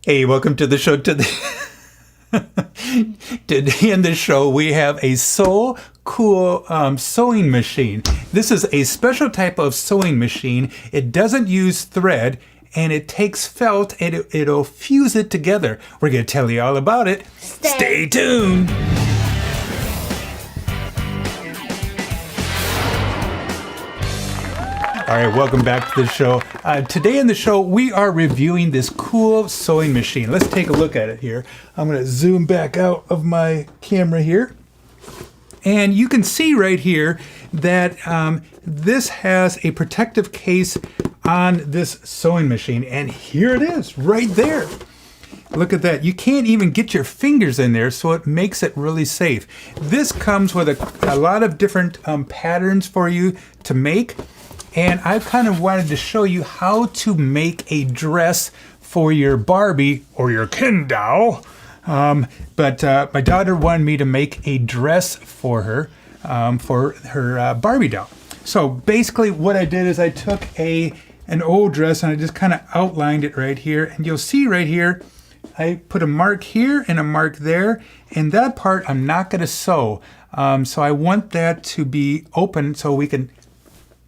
Hey, welcome to the show. Today in the show, we have a so cool sewing machine. This is a special type of sewing machine. It doesn't use thread, and it takes felt, and it'll fuse it together. We're going to tell you all about it. Stay tuned. All right, welcome back to the show. Today in the show, we are reviewing this cool sewing machine. Let's take a look at it here. I'm going to zoom back out of my camera here. And you can see right here that this has a protective case on this sewing machine. And here it is, right there. Look at that. You can't even get your fingers in there, so it makes it really safe. This comes with a lot of different patterns for you to make. And I kind of wanted to show you how to make a dress for your Barbie or your Ken doll. But my daughter wanted me to make a dress for her Barbie doll. So basically what I did is I took an old dress and I just kind of outlined it right here. And you'll see right here, I put a mark here and a mark there. And that part I'm not going to sew. So I want that to be open so we can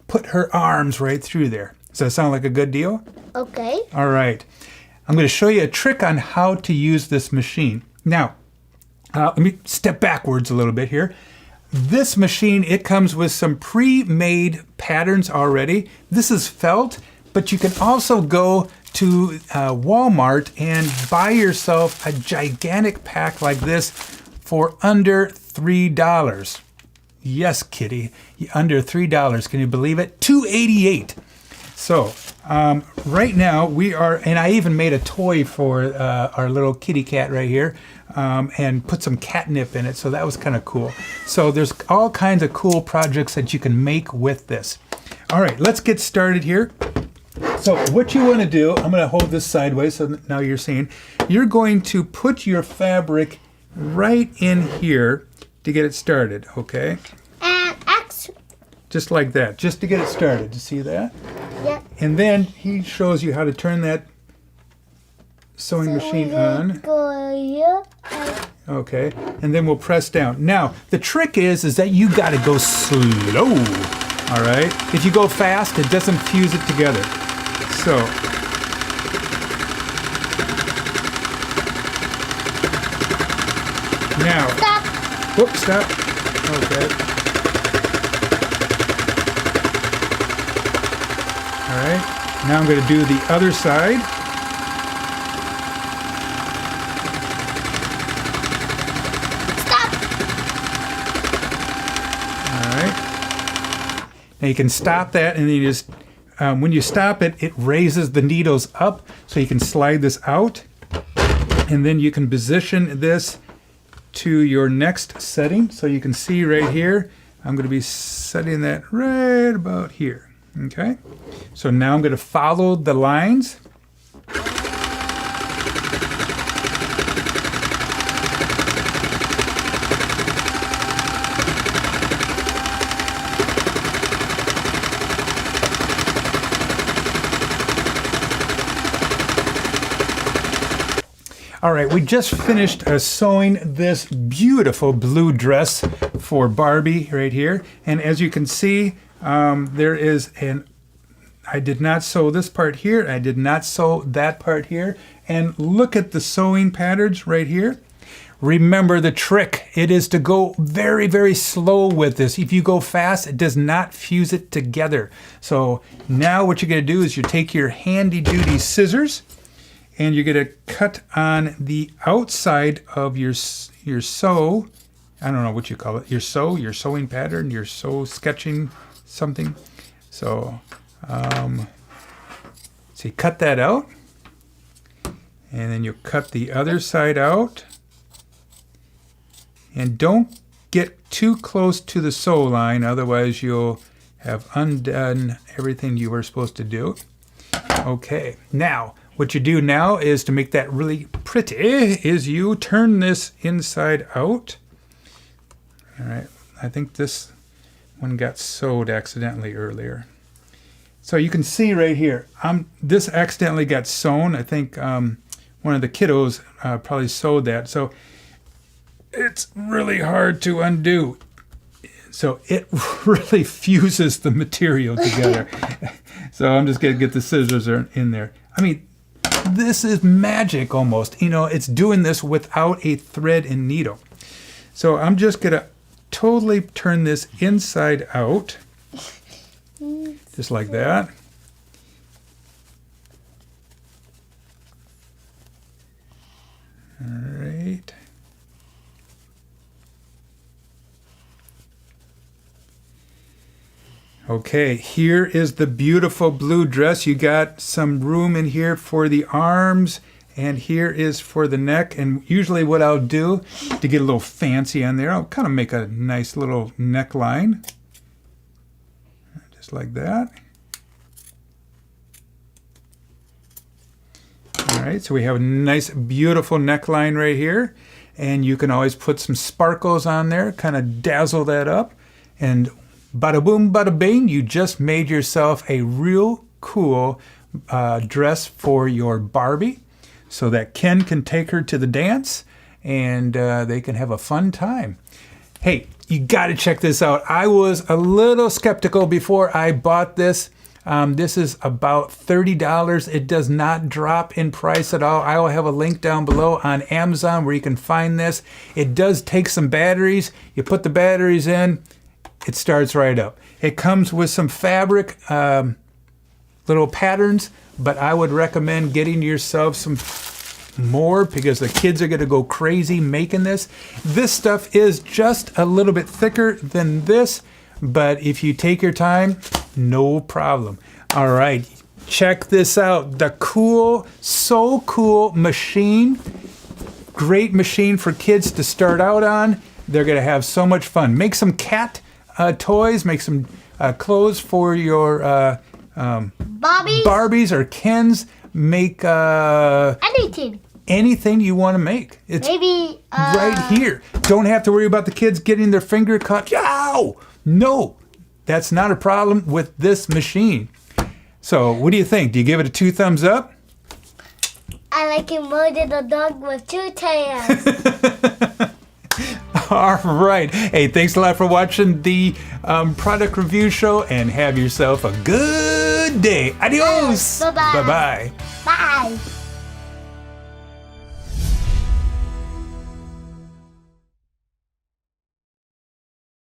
put her arms right through there. Does that sound like a good deal? Okay. All right. I'm going to show you a trick on how to use this machine. Now, let me step backwards a little bit here. This machine, it comes with some pre-made patterns already. This is felt, but you can also go to Walmart and buy yourself a gigantic pack like this for under $3. Yes, kitty, under $3. Can you believe it? $2.88. So right now we are, and I even made a toy for our little kitty cat right here, and put some catnip in it. So that was kind of cool. So there's all kinds of cool projects that you can make with this. All right, let's get started here. So what you want to do, I'm going to hold this sideways so now you're seeing. You're going to put your fabric right in here to get it started, okay? And X. Just like that, just to get it started. You see that? Yep. And then he shows you how to turn that sewing machine on. Okay, and then we'll press down. Now, the trick is that you got to go slow, all right? If you go fast, it doesn't fuse it together. So, now, Stop. whoops, stop. Okay. All right. Now I'm going to do the other side. Stop. All right. Now you can stop that, and then you just, when you stop it, it raises the needles up, so you can slide this out, and then you can position this to your next setting. So you can see right here, I'm going to be setting that right about here. Okay, so now I'm going to follow the lines. All right, we just finished sewing this beautiful blue dress for Barbie right here. And as you can see, there is I did not sew this part here. I did not sew that part here. And look at the sewing patterns right here. Remember the trick. It is to go very, very slow with this. If you go fast, it does not fuse it together. So now what you're going to do is you take your handy-duty scissors, and you're going to cut on the outside of your sew. I don't know what you call it. Your sewing pattern, your sew sketching something. So, so you cut that out. And then you cut the other side out. And don't get too close to the sew line, otherwise you'll have undone everything you were supposed to do. Okay, now, what you do now is to make that really pretty is you turn this inside out. All right, I think this one got sewed accidentally earlier. So you can see right here, this accidentally got sewn. I think one of the kiddos probably sewed that. So it's really hard to undo. So it really fuses the material together. So I'm just going to get the scissors in there. I mean, this is magic almost. You know, it's doing this without a thread and needle. So I'm just going to totally turn this inside out. Just like that. All right. Okay, here is the beautiful blue dress. You got some room in here for the arms, and here is for the neck. And usually what I'll do to get a little fancy on there, I'll kind of make a nice little neckline. Just like that. All right, so we have a nice, beautiful neckline right here. And you can always put some sparkles on there, kind of dazzle that up. And bada boom, bada bing, you just made yourself a real cool dress for your Barbie so that Ken can take her to the dance and they can have a fun time. Hey, you got to check this out. I was a little skeptical before I bought this. This is about $30. It does not drop in price at all. I will have a link down below on Amazon where you can find this. It does take some batteries. You put the batteries in, it starts right up. It comes with some fabric, little patterns, but I would recommend getting yourself some more because the kids are going to go crazy making this. This stuff is just a little bit thicker than this, but if you take your time, no problem. All right, check this out. The cool, so cool machine. Great machine for kids to start out on. They're going to have so much fun. Make some cat toys, make some clothes for your Barbies or Kens. Make anything you want to make. It's maybe right here. Don't have to worry about the kids getting their finger cut. Yow! No, that's not a problem with this machine. So what do you think? Do you give it a 2 thumbs up? I like it more than a dog with 2 tails. All right. Hey, thanks a lot for watching the product review show and have yourself a good day. Adios. Bye-bye. Bye-bye. Bye.